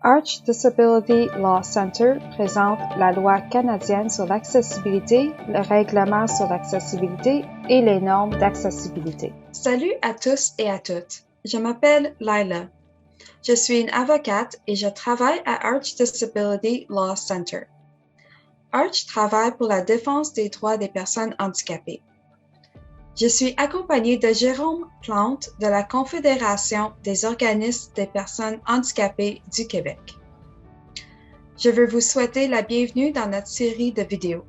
Arch Disability Law Center présente la loi canadienne sur l'accessibilité, le règlement sur l'accessibilité et les normes d'accessibilité. Salut à tous et à toutes. Je m'appelle Laila. Je suis une avocate et je travaille à Arch Disability Law Center. Arch travaille pour la défense des droits des personnes handicapées. Je suis accompagnée de Jérôme Plante de la Confédération des organismes des personnes handicapées du Québec. Je veux vous souhaiter la bienvenue dans notre série de vidéos.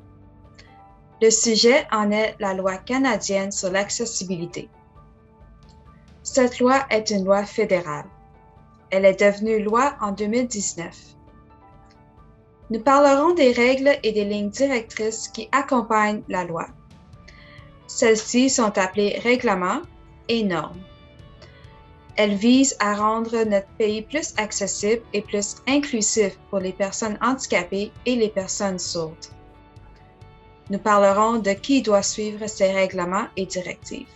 Le sujet en est la loi canadienne sur l'accessibilité. Cette loi est une loi fédérale. Elle est devenue loi en 2019. Nous parlerons des règles et des lignes directrices qui accompagnent la loi. Celles-ci sont appelées règlements et normes. Elles visent à rendre notre pays plus accessible et plus inclusif pour les personnes handicapées et les personnes sourdes. Nous parlerons de qui doit suivre ces règlements et directives.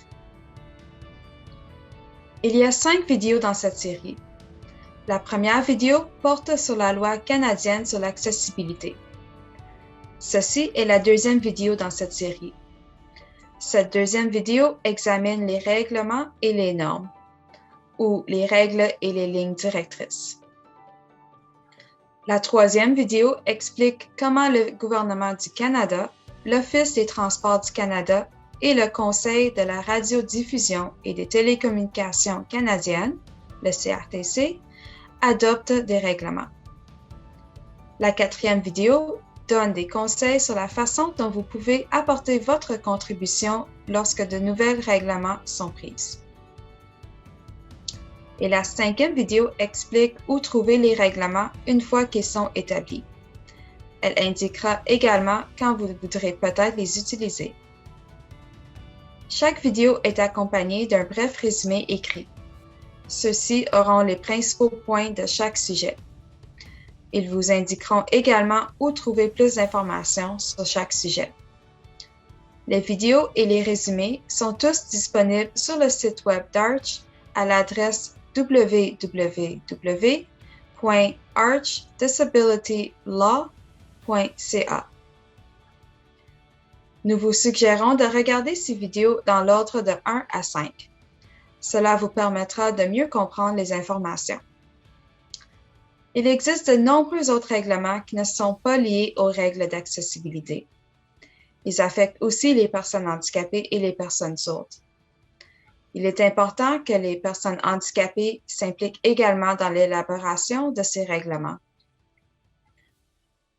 Il y a 5 vidéos dans cette série. La première vidéo porte sur la loi canadienne sur l'accessibilité. Ceci est la deuxième vidéo dans cette série. Cette deuxième vidéo examine les règlements et les normes, ou les règles et les lignes directrices. La troisième vidéo explique comment le gouvernement du Canada, l'Office des transports du Canada et le Conseil de la radiodiffusion et des télécommunications canadiennes, le CRTC, adoptent des règlements. La quatrième vidéo donne des conseils sur la façon dont vous pouvez apporter votre contribution lorsque de nouvelles règlements sont prises. Et la cinquième vidéo explique où trouver les règlements une fois qu'ils sont établis. Elle indiquera également quand vous voudrez peut-être les utiliser. Chaque vidéo est accompagnée d'un bref résumé écrit. Ceux-ci auront les principaux points de chaque sujet. Ils vous indiqueront également où trouver plus d'informations sur chaque sujet. Les vidéos et les résumés sont tous disponibles sur le site web d'Arch à l'adresse www.archdisabilitylaw.ca. Nous vous suggérons de regarder ces vidéos dans l'ordre de 1 à 5. Cela vous permettra de mieux comprendre les informations. Il existe de nombreux autres règlements qui ne sont pas liés aux règles d'accessibilité. Ils affectent aussi les personnes handicapées et les personnes sourdes. Il est important que les personnes handicapées s'impliquent également dans l'élaboration de ces règlements.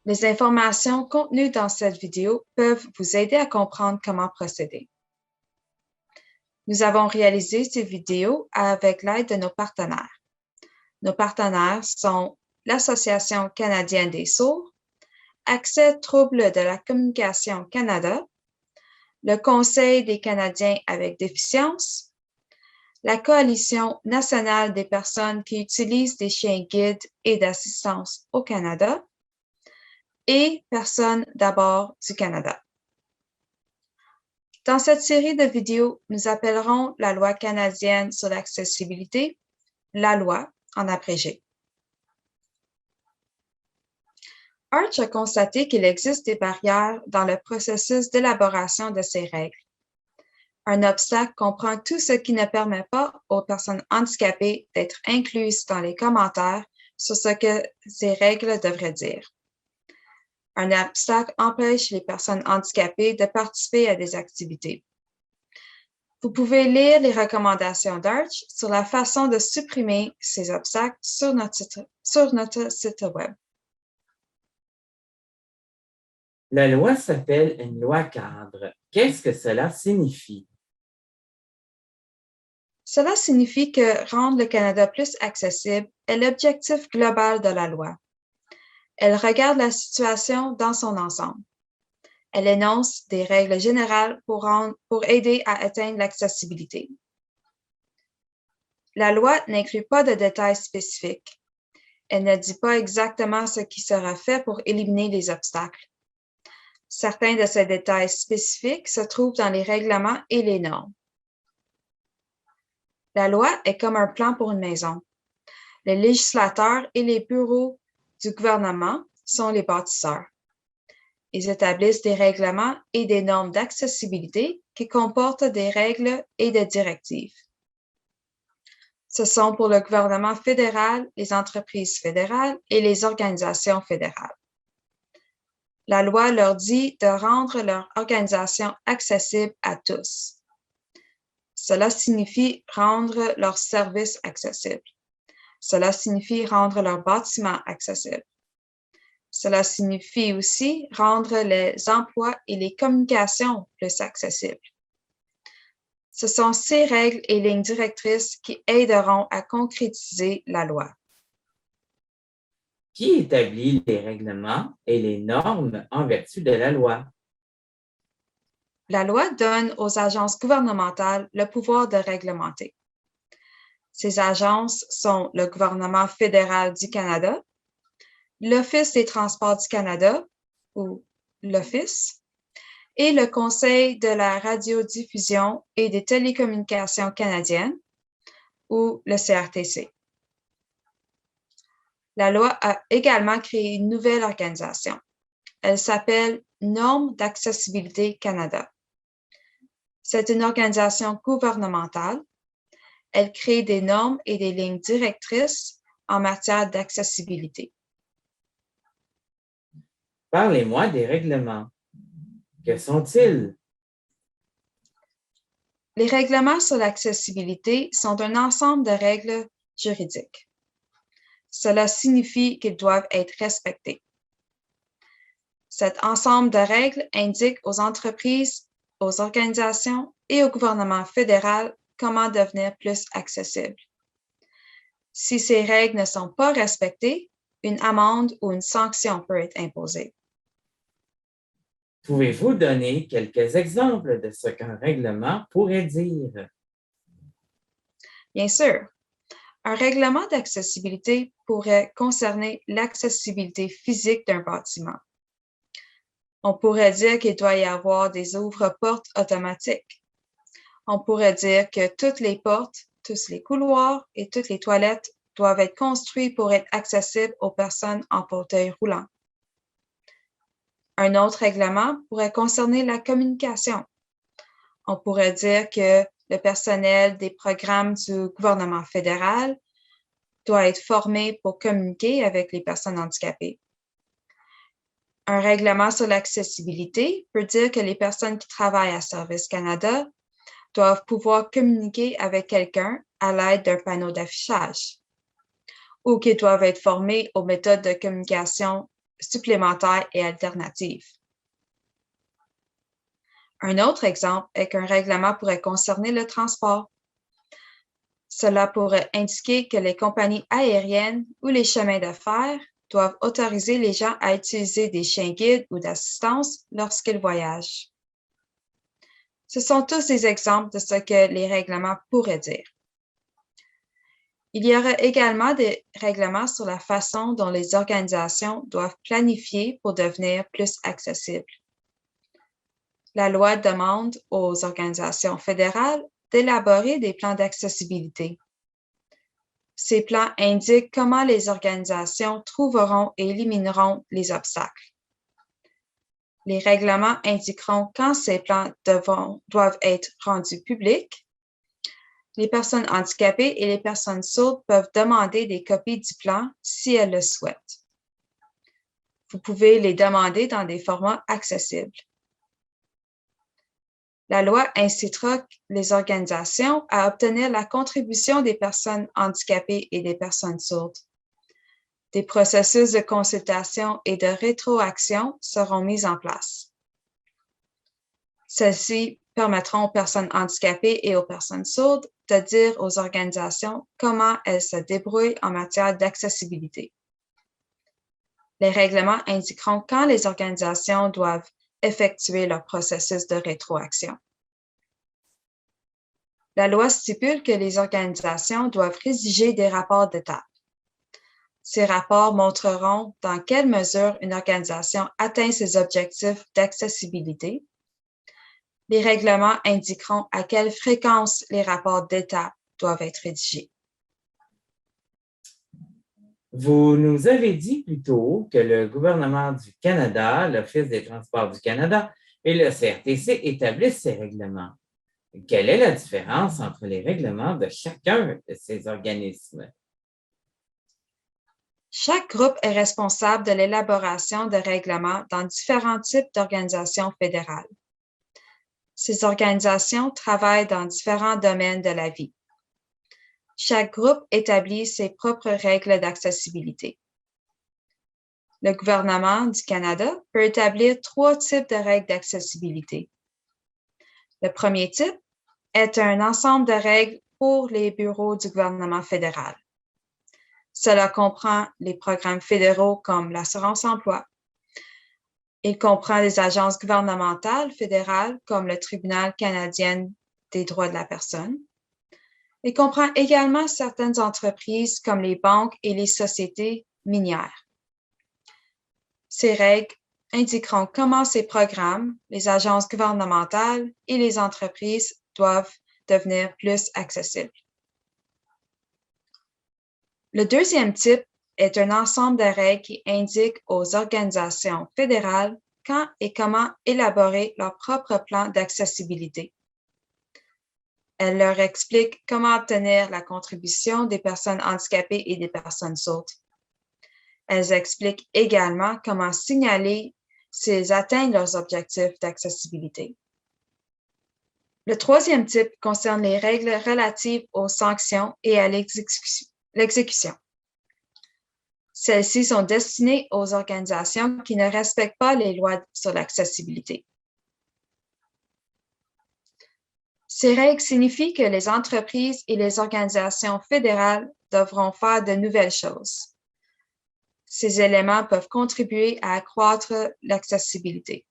Les informations contenues dans cette vidéo peuvent vous aider à comprendre comment procéder. Nous avons réalisé ces vidéos avec l'aide de nos partenaires. Nos partenaires sont l'Association canadienne des sourds, Accès Troubles de la communication Canada, le Conseil des Canadiens avec déficience, la Coalition nationale des personnes qui utilisent des chiens guides et d'assistance au Canada et Personnes d'abord du Canada. Dans cette série de vidéos, nous appellerons la loi canadienne sur l'accessibilité, la loi en abrégé. Arch a constaté qu'il existe des barrières dans le processus d'élaboration de ces règles. Un obstacle comprend tout ce qui ne permet pas aux personnes handicapées d'être incluses dans les commentaires sur ce que ces règles devraient dire. Un obstacle empêche les personnes handicapées de participer à des activités. Vous pouvez lire les recommandations d'Arch sur la façon de supprimer ces obstacles sur notre site web. La loi s'appelle une loi cadre. Qu'est-ce que cela signifie? Cela signifie que rendre le Canada plus accessible est l'objectif global de la loi. Elle regarde la situation dans son ensemble. Elle énonce des règles générales pour aider à atteindre l'accessibilité. La loi n'inclut pas de détails spécifiques. Elle ne dit pas exactement ce qui sera fait pour éliminer les obstacles. Certains de ces détails spécifiques se trouvent dans les règlements et les normes. La loi est comme un plan pour une maison. Les législateurs et les bureaux du gouvernement sont les bâtisseurs. Ils établissent des règlements et des normes d'accessibilité qui comportent des règles et des directives. Ce sont pour le gouvernement fédéral, les entreprises fédérales et les organisations fédérales. La loi leur dit de rendre leur organisation accessible à tous. Cela signifie rendre leurs services accessibles. Cela signifie rendre leurs bâtiments accessibles. Cela signifie aussi rendre les emplois et les communications plus accessibles. Ce sont ces règles et lignes directrices qui aideront à concrétiser la loi. Qui établit les règlements et les normes en vertu de la loi? La loi donne aux agences gouvernementales le pouvoir de réglementer. Ces agences sont le gouvernement fédéral du Canada, l'Office des transports du Canada, ou l'Office, et le Conseil de la radiodiffusion et des télécommunications canadiennes, ou le CRTC. La loi a également créé une nouvelle organisation. Elle s'appelle Normes d'accessibilité Canada. C'est une organisation gouvernementale. Elle crée des normes et des lignes directrices en matière d'accessibilité. Parlez-moi des règlements. Que sont-ils? Les règlements sur l'accessibilité sont un ensemble de règles juridiques. Cela signifie qu'ils doivent être respectés. Cet ensemble de règles indique aux entreprises, aux organisations et au gouvernement fédéral comment devenir plus accessible. Si ces règles ne sont pas respectées, une amende ou une sanction peut être imposée. Pouvez-vous donner quelques exemples de ce qu'un règlement pourrait dire? Bien sûr, un règlement d'accessibilité pourrait concerner l'accessibilité physique d'un bâtiment. On pourrait dire qu'il doit y avoir des ouvre-portes automatiques. On pourrait dire que toutes les portes, tous les couloirs et toutes les toilettes doivent être construits pour être accessibles aux personnes en fauteuil roulant. Un autre règlement pourrait concerner la communication. On pourrait dire que le personnel des programmes du gouvernement fédéral doit être formé pour communiquer avec les personnes handicapées. Un règlement sur l'accessibilité peut dire que les personnes qui travaillent à Service Canada doivent pouvoir communiquer avec quelqu'un à l'aide d'un panneau d'affichage ou qu'ils doivent être formés aux méthodes de communication supplémentaires et alternatives. Un autre exemple est qu'un règlement pourrait concerner le transport. Cela pourrait indiquer que les compagnies aériennes ou les chemins de fer doivent autoriser les gens à utiliser des chiens guides ou d'assistance lorsqu'ils voyagent. Ce sont tous des exemples de ce que les règlements pourraient dire. Il y aura également des règlements sur la façon dont les organisations doivent planifier pour devenir plus accessibles. La loi demande aux organisations fédérales d'élaborer des plans d'accessibilité. Ces plans indiquent comment les organisations trouveront et élimineront les obstacles. Les règlements indiqueront quand ces plans doivent être rendus publics. Les personnes handicapées et les personnes sourdes peuvent demander des copies du plan si elles le souhaitent. Vous pouvez les demander dans des formats accessibles. La loi incitera les organisations à obtenir la contribution des personnes handicapées et des personnes sourdes. Des processus de consultation et de rétroaction seront mis en place. Celles-ci permettront aux personnes handicapées et aux personnes sourdes de dire aux organisations comment elles se débrouillent en matière d'accessibilité. Les règlements indiqueront quand les organisations doivent effectuer leur processus de rétroaction. La loi stipule que les organisations doivent rédiger des rapports d'étape. Ces rapports montreront dans quelle mesure une organisation atteint ses objectifs d'accessibilité. Les règlements indiqueront à quelle fréquence les rapports d'étape doivent être rédigés. Vous nous avez dit plus tôt que le gouvernement du Canada, l'Office des transports du Canada et le CRTC établissent ces règlements. Quelle est la différence entre les règlements de chacun de ces organismes? Chaque groupe est responsable de l'élaboration de règlements dans différents types d'organisations fédérales. Ces organisations travaillent dans différents domaines de la vie. Chaque groupe établit ses propres règles d'accessibilité. Le gouvernement du Canada peut établir 3 types de règles d'accessibilité. Le premier type est un ensemble de règles pour les bureaux du gouvernement fédéral. Cela comprend les programmes fédéraux comme l'assurance-emploi. Il comprend les agences gouvernementales fédérales comme le Tribunal canadien des droits de la personne. Il comprend également certaines entreprises comme les banques et les sociétés minières. Ces règles indiqueront comment ces programmes, les agences gouvernementales et les entreprises doivent devenir plus accessibles. Le deuxième type est un ensemble de règles qui indiquent aux organisations fédérales quand et comment élaborer leur propre plan d'accessibilité. Elles leur expliquent comment obtenir la contribution des personnes handicapées et des personnes sourdes. Elles expliquent également comment signaler s'ils atteignent leurs objectifs d'accessibilité. Le troisième type concerne les règles relatives aux sanctions et à l'exécution. Celles-ci sont destinées aux organisations qui ne respectent pas les lois sur l'accessibilité. Ces règles signifient que les entreprises et les organisations fédérales devront faire de nouvelles choses. Ces éléments peuvent contribuer à accroître l'accessibilité.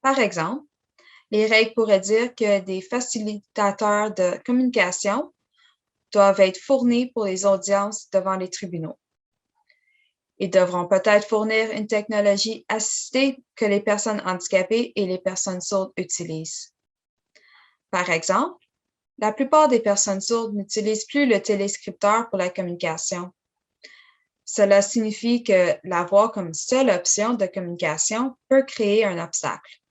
Par exemple, les règles pourraient dire que des facilitateurs de communication doivent être fournis pour les audiences devant les tribunaux. Ils devront peut-être fournir une technologie assistée que les personnes handicapées et les personnes sourdes utilisent. Par exemple, la plupart des personnes sourdes n'utilisent plus le téléscripteur pour la communication. Cela signifie que l'avoir comme seule option de communication peut créer un obstacle.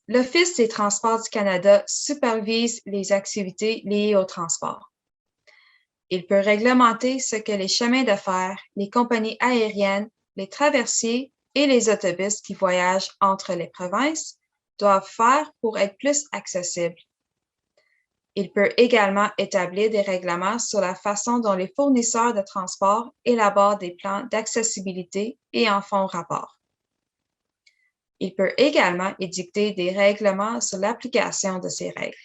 L'Office des transports du Canada supervise les activités liées au transport. Il peut réglementer ce que les chemins de fer, les compagnies aériennes, les traversiers et les autobus qui voyagent entre les provinces doivent faire pour être plus accessibles. Il peut également établir des règlements sur la façon dont les fournisseurs de transport élaborent des plans d'accessibilité et en font rapport. Il peut également édicter des règlements sur l'application de ces règles.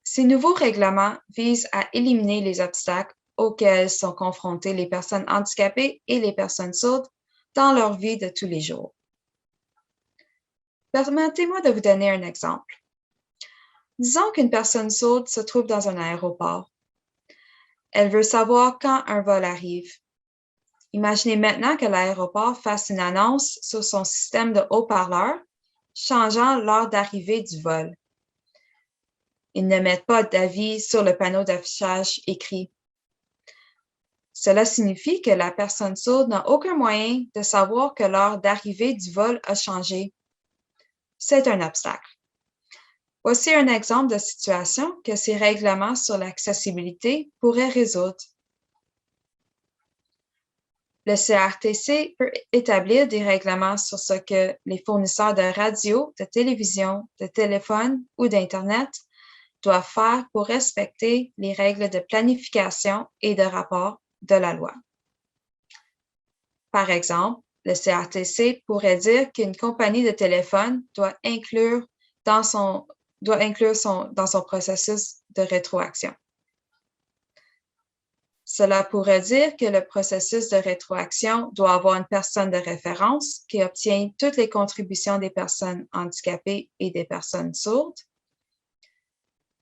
Ces nouveaux règlements visent à éliminer les obstacles auxquels sont confrontées les personnes handicapées et les personnes sourdes dans leur vie de tous les jours. Permettez-moi de vous donner un exemple. Disons qu'une personne sourde se trouve dans un aéroport. Elle veut savoir quand un vol arrive. Imaginez maintenant que l'aéroport fasse une annonce sur son système de haut-parleurs changeant l'heure d'arrivée du vol. Ils ne mettent pas d'avis sur le panneau d'affichage écrit. Cela signifie que la personne sourde n'a aucun moyen de savoir que l'heure d'arrivée du vol a changé. C'est un obstacle. Voici un exemple de situation que ces règlements sur l'accessibilité pourraient résoudre. Le CRTC peut établir des règlements sur ce que les fournisseurs de radio, de télévision, de téléphone ou d'Internet doivent faire pour respecter les règles de planification et de rapport de la loi. Par exemple, le CRTC pourrait dire qu'une compagnie de téléphone doit inclure dans son processus de rétroaction. Cela pourrait dire que le processus de rétroaction doit avoir une personne de référence qui obtient toutes les contributions des personnes handicapées et des personnes sourdes.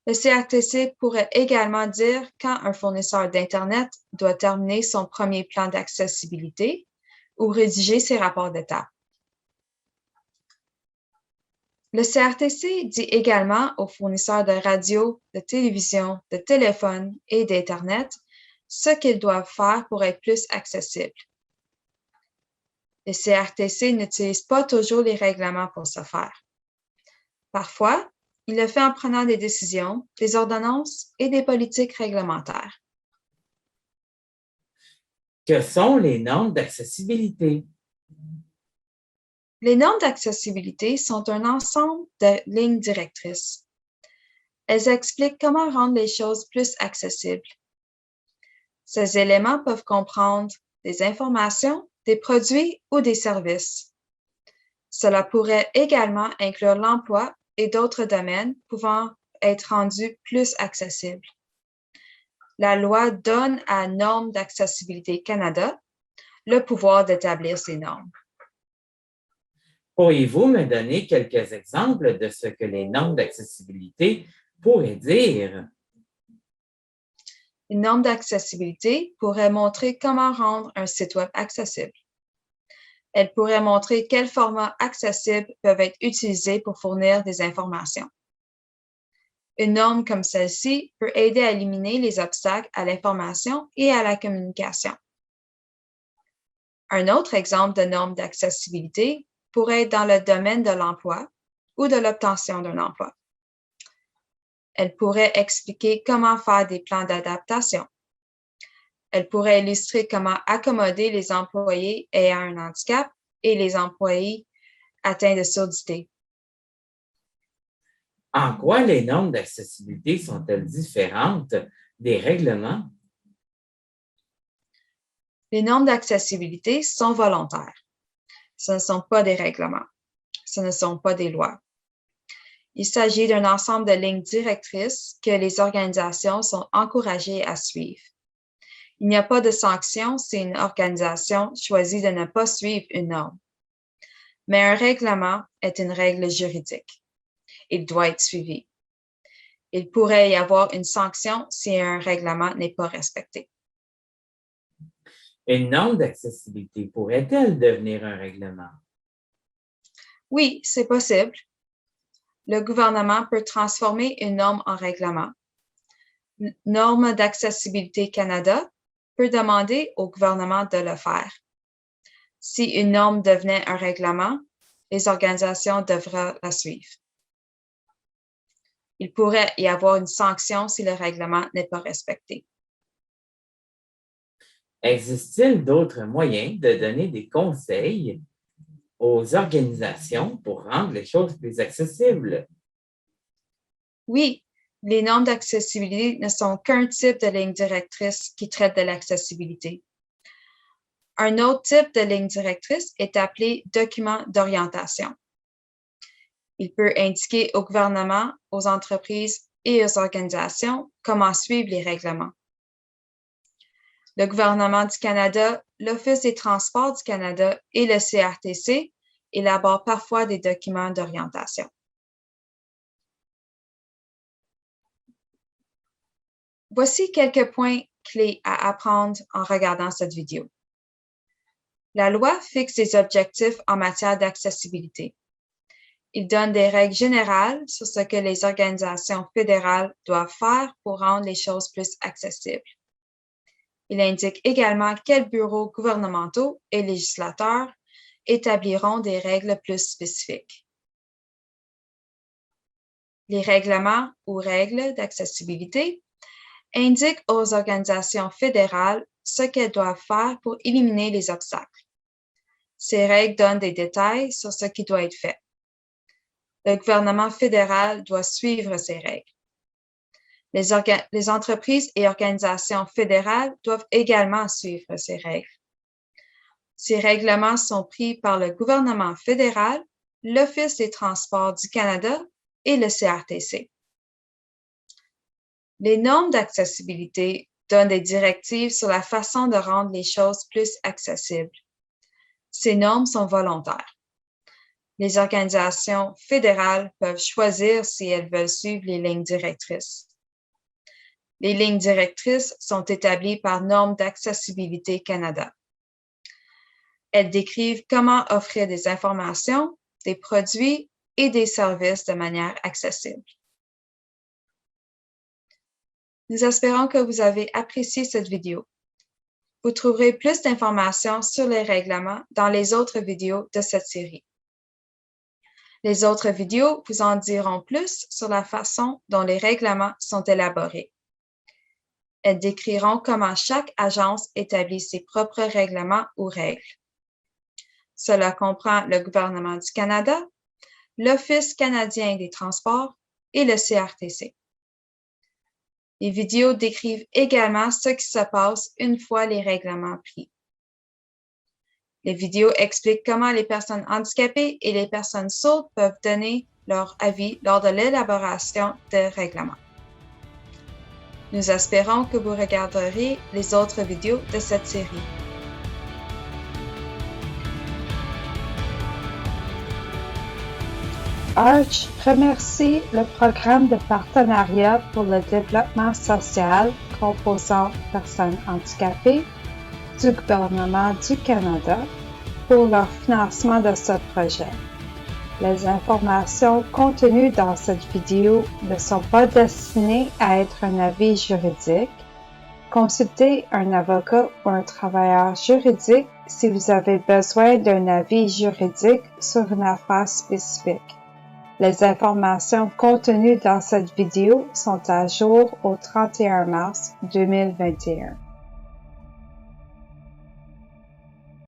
Le CRTC pourrait également dire quand un fournisseur d'Internet doit terminer son premier plan d'accessibilité ou rédiger ses rapports d'étape. Le CRTC dit également aux fournisseurs de radio, de télévision, de téléphone et d'Internet ce qu'ils doivent faire pour être plus accessibles. Le CRTC n'utilise pas toujours les règlements pour ce faire. Parfois, il le fait en prenant des décisions, des ordonnances et des politiques réglementaires. Que sont les normes d'accessibilité? Les normes d'accessibilité sont un ensemble de lignes directrices. Elles expliquent comment rendre les choses plus accessibles. Ces éléments peuvent comprendre des informations, des produits ou des services. Cela pourrait également inclure l'emploi et d'autres domaines pouvant être rendus plus accessibles. La loi donne à Normes d'accessibilité Canada le pouvoir d'établir ces normes. Pourriez-vous me donner quelques exemples de ce que les normes d'accessibilité pourraient dire? Une norme d'accessibilité pourrait montrer comment rendre un site web accessible. Elle pourrait montrer quels formats accessibles peuvent être utilisés pour fournir des informations. Une norme comme celle-ci peut aider à éliminer les obstacles à l'information et à la communication. Un autre exemple de norme d'accessibilité pourrait être dans le domaine de l'emploi ou de l'obtention d'un emploi. Elle pourrait expliquer comment faire des plans d'adaptation. Elle pourrait illustrer comment accommoder les employés ayant un handicap et les employés atteints de surdité. En quoi les normes d'accessibilité sont-elles différentes des règlements? Les normes d'accessibilité sont volontaires. Ce ne sont pas des règlements. Ce ne sont pas des lois. Il s'agit d'un ensemble de lignes directrices que les organisations sont encouragées à suivre. Il n'y a pas de sanction si une organisation choisit de ne pas suivre une norme. Mais un règlement est une règle juridique. Il doit être suivi. Il pourrait y avoir une sanction si un règlement n'est pas respecté. Une norme d'accessibilité pourrait-elle devenir un règlement? Oui, c'est possible. Le gouvernement peut transformer une norme en règlement. Norme d'accessibilité Canada peut demander au gouvernement de le faire. Si une norme devenait un règlement, les organisations devraient la suivre. Il pourrait y avoir une sanction si le règlement n'est pas respecté. Existe-t-il d'autres moyens de donner des conseils aux organisations pour rendre les choses plus accessibles? Oui, les normes d'accessibilité ne sont qu'un type de ligne directrice qui traite de l'accessibilité. Un autre type de ligne directrice est appelé document d'orientation. Il peut indiquer au gouvernement, aux entreprises et aux organisations comment suivre les règlements. Le gouvernement du Canada, l'Office des transports du Canada et le CRTC élaborent parfois des documents d'orientation. Voici quelques points clés à apprendre en regardant cette vidéo. La loi fixe des objectifs en matière d'accessibilité. Il donne des règles générales sur ce que les organisations fédérales doivent faire pour rendre les choses plus accessibles. Il indique également quels bureaux gouvernementaux et législateurs établiront des règles plus spécifiques. Les règlements ou règles d'accessibilité indiquent aux organisations fédérales ce qu'elles doivent faire pour éliminer les obstacles. Ces règles donnent des détails sur ce qui doit être fait. Le gouvernement fédéral doit suivre ces règles. Les entreprises et organisations fédérales doivent également suivre ces règles. Ces règlements sont pris par le gouvernement fédéral, l'Office des transports du Canada et le CRTC. Les normes d'accessibilité donnent des directives sur la façon de rendre les choses plus accessibles. Ces normes sont volontaires. Les organisations fédérales peuvent choisir si elles veulent suivre les lignes directrices. Les lignes directrices sont établies par Normes d'accessibilité Canada. Elles décrivent comment offrir des informations, des produits et des services de manière accessible. Nous espérons que vous avez apprécié cette vidéo. Vous trouverez plus d'informations sur les règlements dans les autres vidéos de cette série. Les autres vidéos vous en diront plus sur la façon dont les règlements sont élaborés. Elles décriront comment chaque agence établit ses propres règlements ou règles. Cela comprend le gouvernement du Canada, l'Office canadien des transports et le CRTC. Les vidéos décrivent également ce qui se passe une fois les règlements pris. Les vidéos expliquent comment les personnes handicapées et les personnes sourdes peuvent donner leur avis lors de l'élaboration des règlements. Nous espérons que vous regarderez les autres vidéos de cette série. Arch remercie le Programme de partenariat pour le développement social composant personnes handicapées du gouvernement du Canada pour leur financement de ce projet. Les informations contenues dans cette vidéo ne sont pas destinées à être un avis juridique. Consultez un avocat ou un travailleur juridique si vous avez besoin d'un avis juridique sur une affaire spécifique. Les informations contenues dans cette vidéo sont à jour au 31 mars 2021.